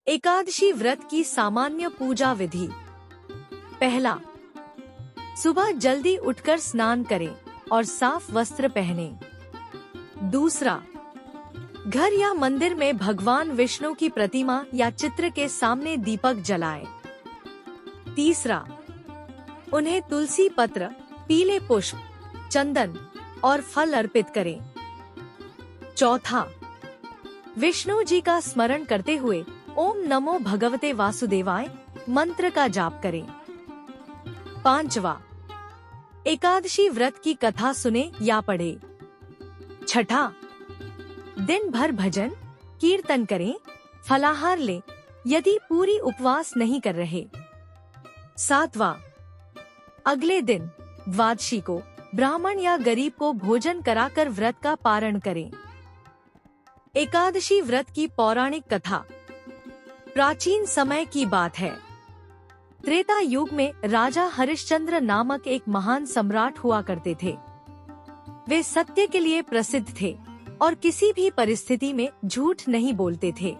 एकादशी व्रत की सामान्य पूजा विधि। पहला, सुबह जल्दी उठकर स्नान करें और साफ वस्त्र पहनें। दूसरा, घर या मंदिर में भगवान विष्णु की प्रतिमा या चित्र के सामने दीपक जलाएं। तीसरा, उन्हें तुलसी पत्र, पीले पुष्प, चंदन और फल अर्पित करें। चौथा, विष्णु जी का स्मरण करते हुए ओम नमो भगवते वासुदेवाय मंत्र का जाप करें। पांचवा, एकादशी व्रत की कथा सुने या पढ़े। छठा, दिन भर भजन कीर्तन करें, फलाहार लें यदि पूरी उपवास नहीं कर रहे। सातवां, अगले दिन द्वादशी को ब्राह्मण या गरीब को भोजन कराकर व्रत का पारण करें। एकादशी व्रत की पौराणिक कथा। प्राचीन समय की बात है। त्रेता युग में राजा हरिश्चंद्र नामक एक महान सम्राट हुआ करते थे। वे सत्य के लिए प्रसिद्ध थे और किसी भी परिस्थिति में झूठ नहीं बोलते थे।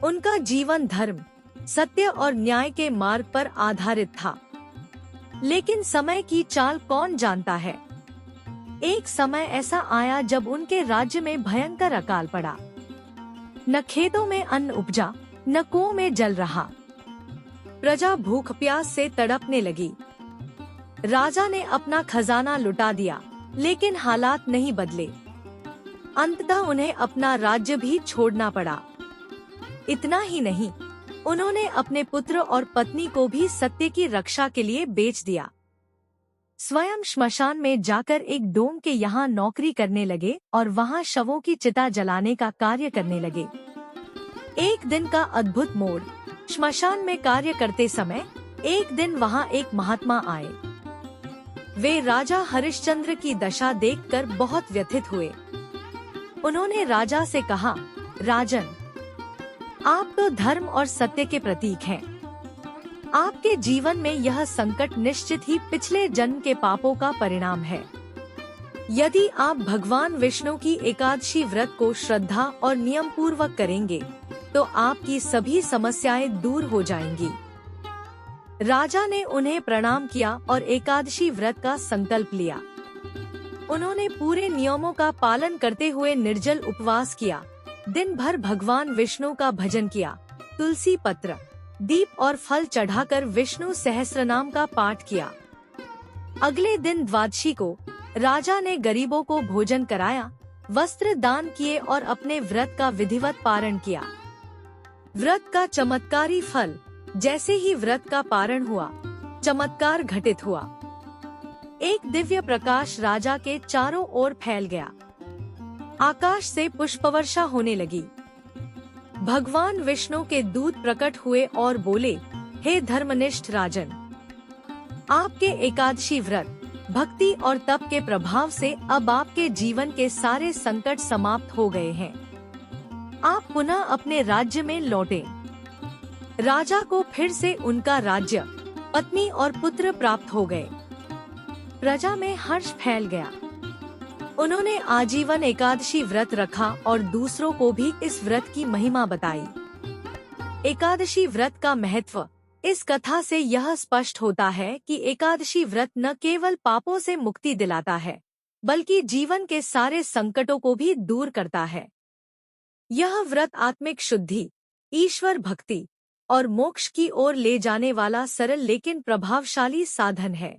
उनका जीवन धर्म, सत्य और न्याय के मार्ग पर आधारित था। लेकिन समय की चाल कौन जानता है। एक समय ऐसा आया जब उनके राज्य में भयंकर अकाल पड़ा। न खेतों में अन्न उपजा, न कुओं में जल रहा। प्रजा भूख प्यास से तड़पने लगी। राजा ने अपना खजाना लुटा दिया, लेकिन हालात नहीं बदले। अंततः उन्हें अपना राज्य भी छोड़ना पड़ा। इतना ही नहीं, उन्होंने अपने पुत्र और पत्नी को भी सत्य की रक्षा के लिए बेच दिया। स्वयं श्मशान में जाकर एक डोम के यहाँ नौकरी करने लगे और वहाँ शवों की चिता जलाने का कार्य करने लगे। एक दिन का अद्भुत मोड़। श्मशान में कार्य करते समय एक दिन वहाँ एक महात्मा आए। वे राजा हरिश्चंद्र की दशा देखकर बहुत व्यथित हुए। उन्होंने राजा से कहा, राजन, आप तो धर्म और सत्य के प्रतीक हैं। आपके जीवन में यह संकट निश्चित ही पिछले जन्म के पापों का परिणाम है। यदि आप भगवान विष्णु की एकादशी व्रत को श्रद्धा और नियम पूर्वक करेंगे तो आपकी सभी समस्याएं दूर हो जाएंगी। राजा ने उन्हें प्रणाम किया और एकादशी व्रत का संकल्प लिया। उन्होंने पूरे नियमों का पालन करते हुए निर्जल उपवास किया, दिन भर भगवान विष्णु का भजन किया, तुलसी पत्र, दीप और फल चढ़ाकर विष्णु सहस्त्रनाम का पाठ किया। अगले दिन द्वादशी को राजा ने गरीबों को भोजन कराया, वस्त्र दान किए और अपने व्रत का विधिवत पारण किया। व्रत का चमत्कारी फल। जैसे ही व्रत का पारण हुआ, चमत्कार घटित हुआ। एक दिव्य प्रकाश राजा के चारों ओर फैल गया। आकाश से पुष्पवर्षा होने लगी। भगवान विष्णु के दूत प्रकट हुए और बोले, हे धर्मनिष्ठ राजन, आपके एकादशी व्रत, भक्ति और तप के प्रभाव से अब आपके जीवन के सारे संकट समाप्त हो गए हैं। आप पुनः अपने राज्य में लौटें। राजा को फिर से उनका राज्य, पत्नी और पुत्र प्राप्त हो गए। प्रजा में हर्ष फैल गया। उन्होंने आजीवन एकादशी व्रत रखा और दूसरों को भी इस व्रत की महिमा बताई। एकादशी व्रत का महत्व। इस कथा से यह स्पष्ट होता है कि एकादशी व्रत न केवल पापों से मुक्ति दिलाता है, बल्कि जीवन के सारे संकटों को भी दूर करता है। यह व्रत आत्मिक शुद्धि, ईश्वर भक्ति और मोक्ष की ओर ले जाने वाला सरल लेकिन प्रभावशाली साधन है।